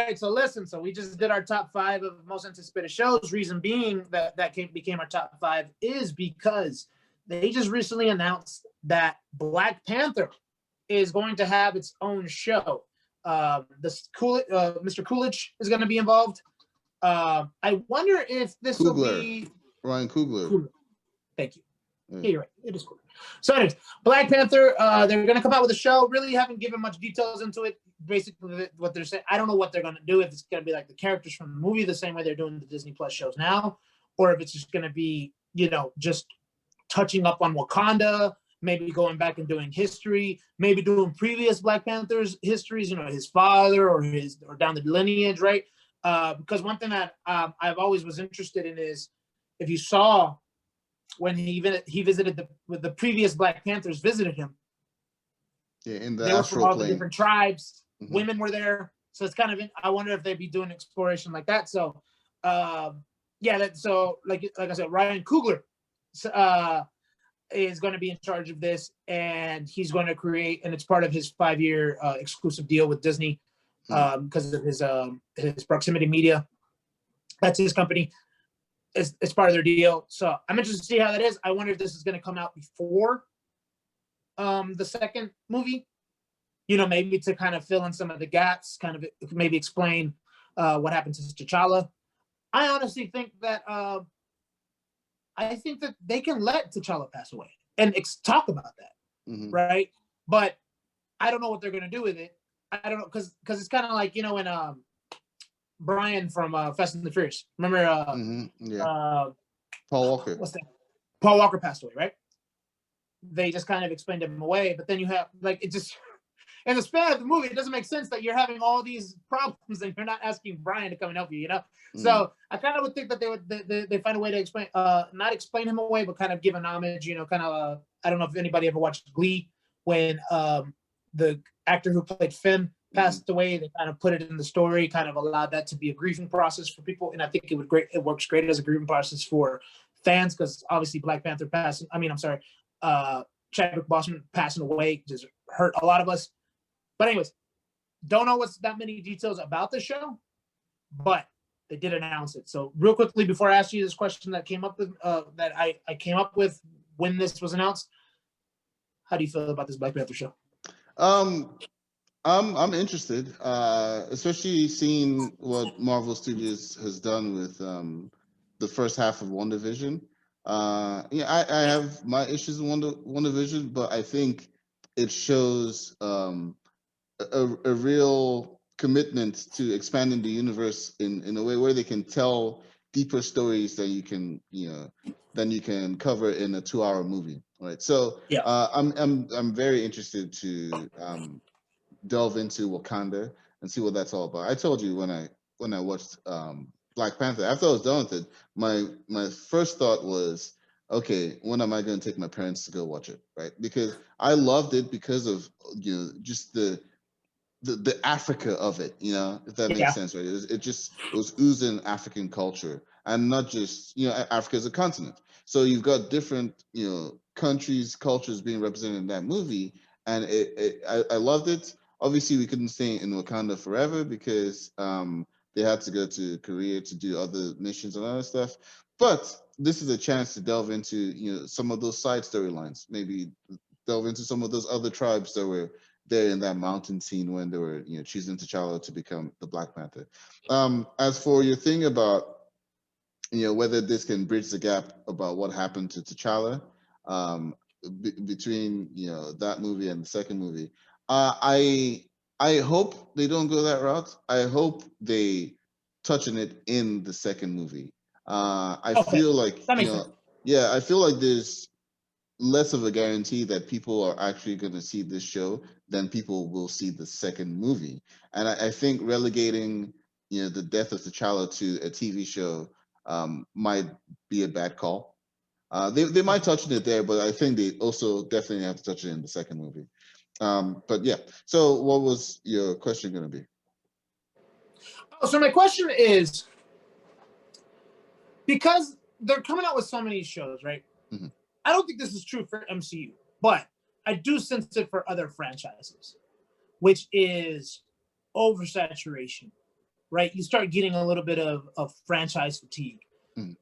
right, so listen. So we just did our top 5 of most anticipated shows. Reason being that became our top 5 is because they just recently announced that Black Panther is going to have its own show. Mr. Coolidge is going to be involved. I wonder if this will be Ryan Coogler. Thank you. Yeah, you're right. It is cool. So, anyways, Black Panther, they're going to come out with a show. Really haven't given much details into it. Basically, what they're saying, I don't know what they're going to do. If it's going to be like the characters from the movie, the same way they're doing the Disney Plus shows now, or if it's just going to be, just touching up on Wakanda, maybe going back and doing history, maybe doing previous Black Panthers histories, his father or down the lineage, right? Because one thing that I've always was interested in is if you saw when he visited the previous Black Panthers visited him. Yeah, in the they were from all the different tribes. Mm-hmm. Women were there, so it's kind of. I wonder if they'd be doing exploration like that. So, so like I said, Ryan Coogler is going to be in charge of this, and he's going to create, and it's part of his 5-year exclusive deal with Disney because of his proximity media. That's his company. It's part of their deal. So I'm interested to see how that is. I wonder if this is going to come out before the second movie, maybe to kind of fill in some of the gaps, kind of maybe explain what happened to T'Challa. I honestly think that they can let T'Challa pass away and talk about that, right? But I don't know what they're going to do with it. I don't know, because it's kind of like, when Brian from Fast and the Furious, remember Paul Walker. What's that? Paul Walker passed away, right? They just kind of explained him away, but then you have it just in the span of the movie, it doesn't make sense that you're having all these problems and you're not asking Brian to come and help you, So I kind of would think that they find a way to explain, not explain him away, but kind of give an homage, kind of. I don't know if anybody ever watched Glee when the actor who played Finn passed away. They kind of put it in the story, kind of allowed that to be a grieving process for people, and I think it works great as a grieving process for fans because obviously Black Panther Chadwick Boseman passing away just hurt a lot of us. But anyways, don't know what's that many details about the show, but they did announce it. So real quickly before I ask you this question that came up with that I came up with when this was announced, how do you feel about this Black Panther show? I'm interested, especially seeing what Marvel Studios has done with the first half of WandaVision. I have my issues with WandaVision, but I think it shows a real commitment to expanding the universe in a way where they can tell deeper stories that you can cover in a 2-hour movie, right? So I'm very interested to delve into Wakanda and see what that's all about. I told you when I watched Black Panther, after I was done with it, my first thought was, okay, when am I going to take my parents to go watch it, right? Because I loved it because of just the Africa of it, if that makes sense, right? It was oozing African culture, and not just Africa is a continent, so you've got different countries, cultures being represented in that movie, and I loved it. Obviously, we couldn't stay in Wakanda forever because they had to go to Korea to do other missions and other stuff. But this is a chance to delve into some of those side storylines, maybe delve into some of those other tribes that were there in that mountain scene when they were choosing T'Challa to become the Black Panther. As for your thing about whether this can bridge the gap about what happened to T'Challa between that movie and the second movie, I hope they don't go that route. I hope they touch on it in the second movie. I feel like I feel like there's less of a guarantee that people are actually going to see this show than people will see the second movie. And I think relegating, the death of T'Challa to a TV show might be a bad call. They might touch on it there, but I think they also definitely have to touch it in the second movie. But yeah, so what was your question going to be? So my question is, because they're coming out with so many shows, right? Mm-hmm. I don't think this is true for MCU, but I do sense it for other franchises, which is oversaturation. right, you start getting a little bit of franchise fatigue.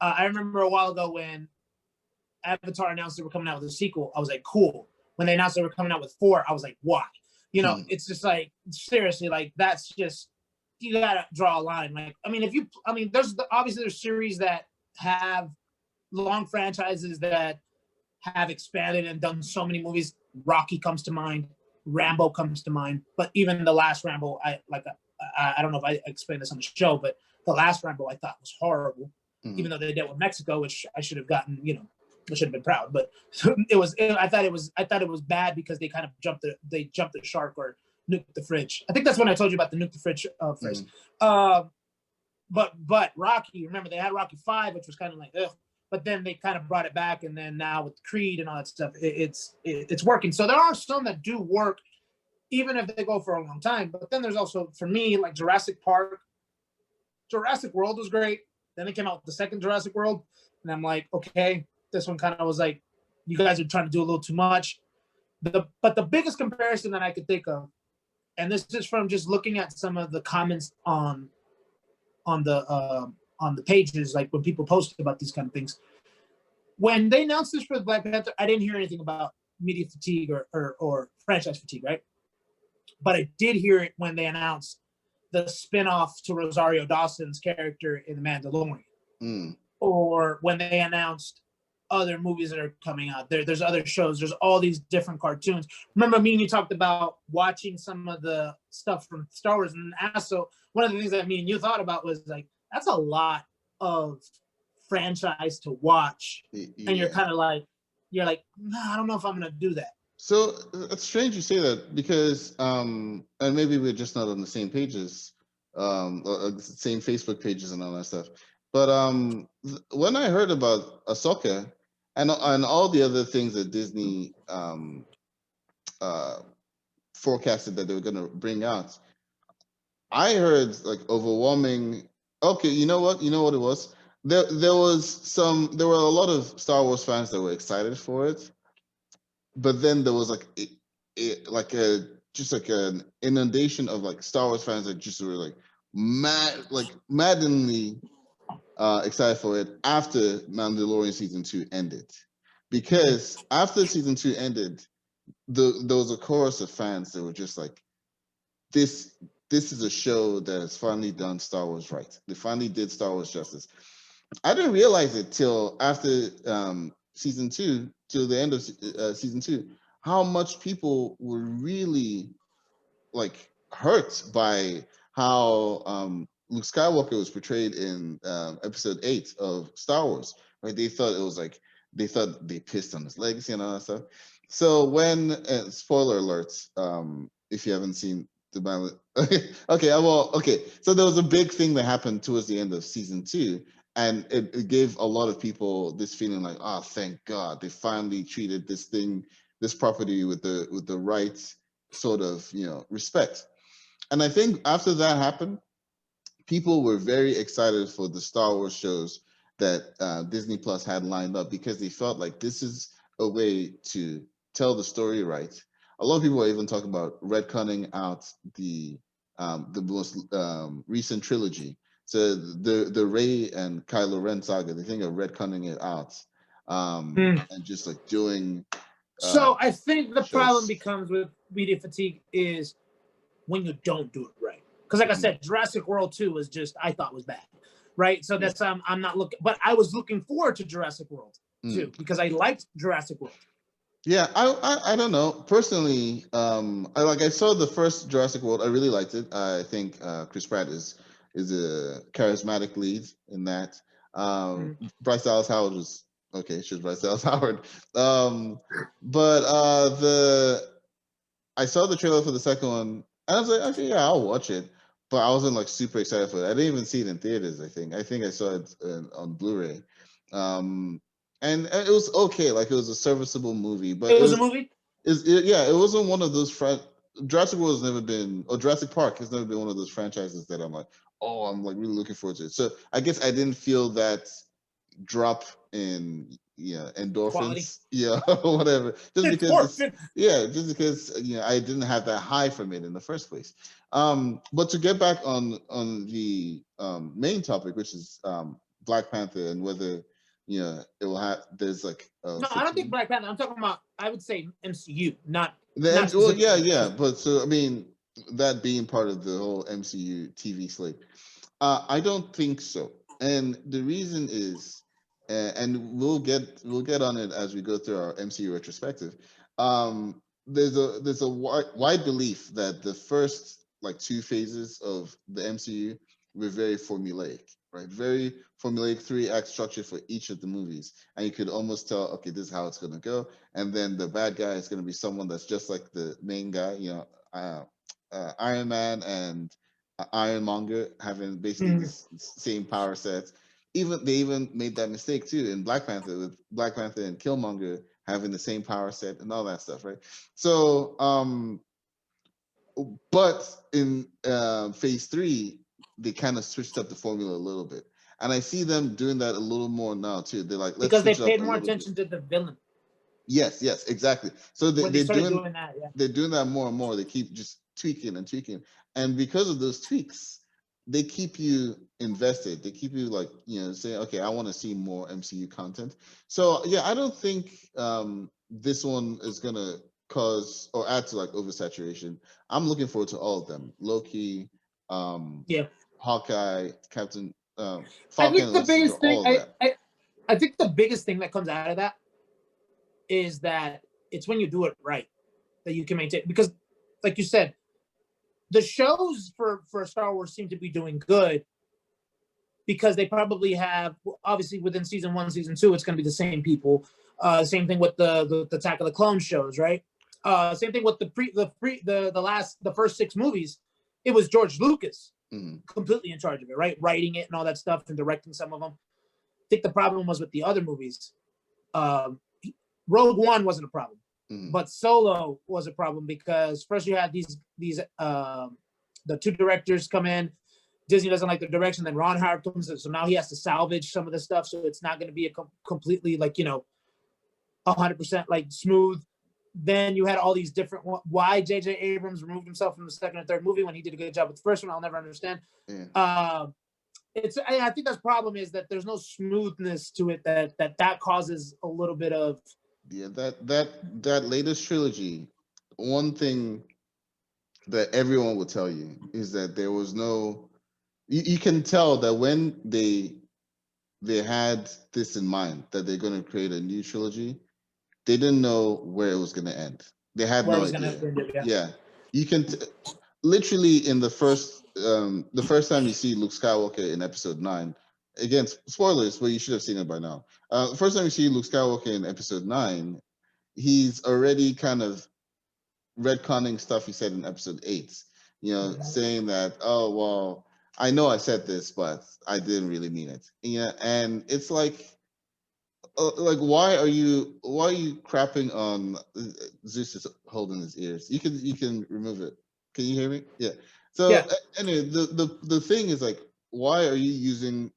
I remember a while ago when Avatar announced they were coming out with a sequel, I was like, cool. When they announced they were coming out with 4, I was like, why? You know, it's just like, seriously, like, that's just, you gotta draw a line. Like, I mean, obviously there's series that have long franchises that have expanded and done so many movies. Rocky comes to mind, Rambo comes to mind, but even the last Rambo, I don't know if I explained this on the show, but the last Rambo I thought was horrible, even though they did with Mexico, which I should have gotten, you know, I should have been proud, but I thought it was bad because they kind of jumped the shark or nuked the fridge. I think that's when I told you about the nuke the fridge phrase. But Rocky, remember they had Rocky 5, which was kind of like, ugh, but then they kind of brought it back, and then now with Creed and all that stuff, it's working. So there are some that do work, even if they go for a long time. But then there's also, for me, like Jurassic Park. Jurassic World was great. Then they came out with the second Jurassic World, and I'm like, okay, this one kind of was like, you guys are trying to do a little too much. But the biggest comparison that I could think of, and this is from just looking at some of the comments on the pages, like when people posted about these kind of things. When they announced this for the Black Panther, I didn't hear anything about media fatigue or franchise fatigue, right? But I did hear it when they announced the spin-off to Rosario Dawson's character in The Mandalorian. Or when they announced other movies that are coming out. There's other shows. There's all these different cartoons. Remember me and you talked about watching some of the stuff from Star Wars, and also one of the things that me and you thought about was like, that's a lot of franchise to watch. Yeah. And you're kind of like, nah, I don't know if I'm gonna do that. So it's strange you say that, because and maybe we're just not on the same pages, same Facebook pages and all that stuff. But when I heard about Ahsoka and all the other things that Disney forecasted that they were going to bring out, I heard like overwhelming. Okay, you know what it was? There were a lot of Star Wars fans that were excited for it, but then there was like an inundation of like Star Wars fans that just were like maddeningly excited for it after Mandalorian season 2 ended, because after season 2 ended, there was a chorus of fans that were just like, this is a show that has finally done Star Wars right. They finally did Star Wars justice. I didn't realize it till after season 2, till the end of season 2, how much people were really like hurt by how Luke Skywalker was portrayed in episode 8 of Star Wars. Right? They thought they pissed on his legacy and all that stuff. So when spoiler alerts, if you haven't seen the Battle, okay. So there was a big thing that happened towards the end of season 2, and it gave a lot of people this feeling like, oh, thank God, they finally treated this property with the right sort of respect. And I think after that happened, people were very excited for the Star Wars shows that Disney Plus had lined up, because they felt like this is a way to tell the story right. A lot of people are even talking about retconning out the most recent trilogy. So the Rey and Kylo Ren saga, they think of retconning it out and just like doing. So I think the problem becomes with media fatigue is when you don't do it right. Because like I said, Jurassic World 2 was just, I thought was bad, right? So that's I'm not looking, but I was looking forward to Jurassic World 2 because I liked Jurassic World. Yeah, I don't know. Personally, I saw the first Jurassic World. I really liked it. I think Chris Pratt is a charismatic lead in that. Bryce Dallas Howard was okay. She was Bryce Dallas Howard. But I saw the trailer for the second one, and I was like, okay, yeah, I'll watch it. But I wasn't like super excited for it. I didn't even see it in theaters. I think I saw it on Blu-ray. And it was okay, like it was a serviceable movie, but it was a movie. It wasn't one of those Jurassic World has never been, or Jurassic Park has never been one of those franchises that I'm like, oh, I'm like really looking forward to it. So I guess I didn't feel that drop in Quality. endorphins, whatever. Just because just because I didn't have that high from it in the first place. But to get back on the main topic, which is Black Panther and whether it will have there's like No, I don't think Black Panther. I'm talking about, I would say MCU, not well, specifically. but so I mean that being part of the whole MCU TV slate. I don't think so, and the reason is, and we'll get on it as we go through our MCU retrospective. There's a wide belief that the first like two phases of the MCU were very formulaic, right? Very formulaic, three-act structure for each of the movies, and you could almost tell, okay, this is how it's gonna go, and then the bad guy is gonna be someone that's just like the main guy, Iron Man and Ironmonger having basically Mhm. this same power sets. They even made that mistake too in Black Panther with Black Panther and Killmonger having the same power set and all that stuff, right? So, but in Phase 3, they kind of switched up the formula a little bit, and I see them doing that a little more now too. They're like, let's Because they switch it up paid a more little bit. attention to the villain Yes, exactly. So when they started doing that. Yeah. they're doing that more and more. They keep just tweaking and tweaking, and because of those tweaks, they keep you invested. They keep you like saying, okay, I want to see more MCU content. So yeah, I don't think this one is gonna cause or add to like oversaturation. I'm looking forward to all of them: Loki, Yeah. Hawkeye, Captain, I Falcon, think and the Winter Soldier, biggest thing all of that. I think the biggest thing that comes out of that is that it's when you do it right that you can maintain, because like you said, the shows for Star Wars seem to be doing good because they probably have, obviously within season 1, season 2, it's going to be the same people. Same thing with the Attack of the Clone shows, right? Same thing with the first 6 movies. It was George Lucas completely in charge of it, right? Writing it and all that stuff and directing some of them. I think the problem was with the other movies. Rogue One wasn't a problem, but Solo was a problem because first you had these the 2 directors come in. Disney doesn't like the direction. Then Ron Howard comes in, so now he has to salvage some of the stuff. So it's not going to be a completely 100% like smooth. Then you had all these different. Why J.J. Abrams removed himself from the second and third movie when he did a good job with the first one, I'll never understand. Yeah. I think that's problem is that there's no smoothness to it that causes a little bit of. Yeah, that latest trilogy, one thing that everyone will tell you is that there was no. You can tell that when they had this in mind that they're going to create a new trilogy, they didn't know where it was going to end. They had Where no it was gonna idea. end, yeah. Yeah, you can literally in the first time you see Luke Skywalker in Episode 9. Again, spoilers, but you should have seen it by now. The first time you see Luke Skywalker in Episode 9, he's already kind of retconning stuff he said in Episode 8. Saying that, oh well, I know I said this, but I didn't really mean it. And it's like why are you crapping on Zeus is holding his ears? You can remove it. Can you hear me? Yeah. So anyway, the thing is like, why are you using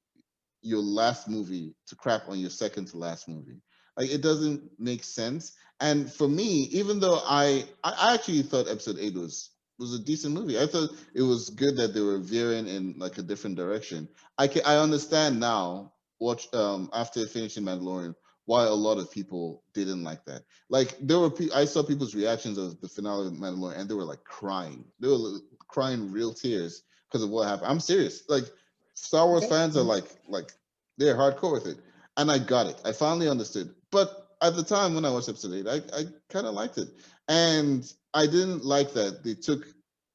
your last movie to crap on your second to last movie? Like it doesn't make sense. And for me, even though I actually thought Episode 8 was a decent movie. I thought it was good that they were veering in like a different direction. I understand now, watch after finishing Mandalorian, why a lot of people didn't like that. Like there were I saw people's reactions of the finale of Mandalorian and they were like crying. They were crying real tears because of what happened. I'm serious. Like Star Wars fans are like they're hardcore with it. And I got it. I finally understood. But at the time when I watched Episode 8, I kind of liked it. And I didn't like that they took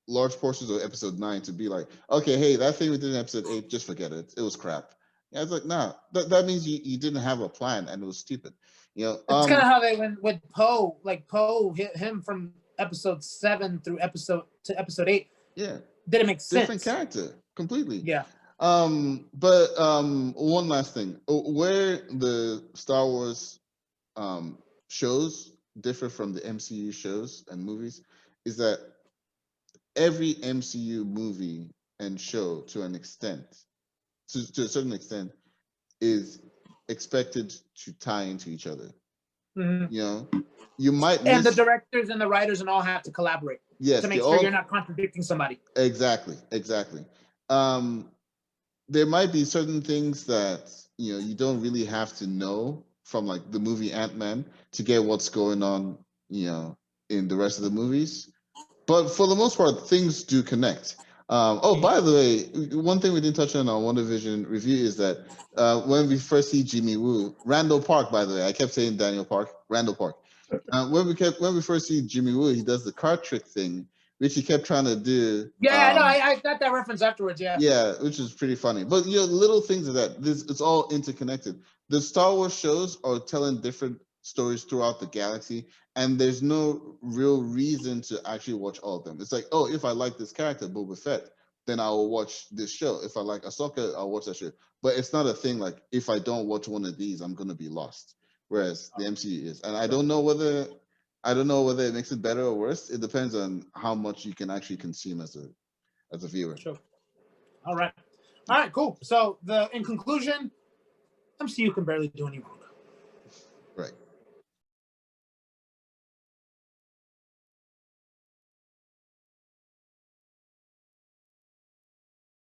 large portions of Episode 9 to be like, okay, hey, that thing we did in Episode 8, just forget it. It was crap. Yeah, I was like, nah, that means you didn't have a plan and it was stupid. It's kind of how they went with Poe. Like Poe hit him from Episode 7 through Episode 8. Yeah. Didn't make sense. Different character, completely. Yeah. But one last thing. Where the Star Wars shows differ from the MCU shows and movies is that every MCU movie and show to a certain extent is expected to tie into each other. Mhm. You know, you might And the miss. directors and the writers and all have to collaborate Yes, to they make sure all you're not contradicting somebody. exactly. There might be certain things that you don't really have to know from like the movie Ant-Man to get what's going on, in the rest of the movies. But for the most part, things do connect. Oh, by the way, one thing we didn't touch on our WandaVision review is that when we first see Jimmy Woo, Randall Park, by the way, I kept saying Daniel Park, Randall Park. When we first see Jimmy Woo, he does the card trick thing, which he kept trying to do. Yeah, I know. I got that reference afterwards. Yeah. Yeah, which is pretty funny. But little things of that. It's all interconnected. The Star Wars shows are telling different stories throughout the galaxy, and there's no real reason to actually watch all of them. It's like, oh, if I like this character, Boba Fett, then I will watch this show. If I like Ahsoka, I'll watch that show. But it's not a thing like if I don't watch one of these, I'm gonna be lost. Whereas the MCU is, and I don't know whether it makes it better or worse. It depends on how much you can actually consume as a viewer. Sure. All right, cool. So in conclusion, MCU can barely do any wrong. Right.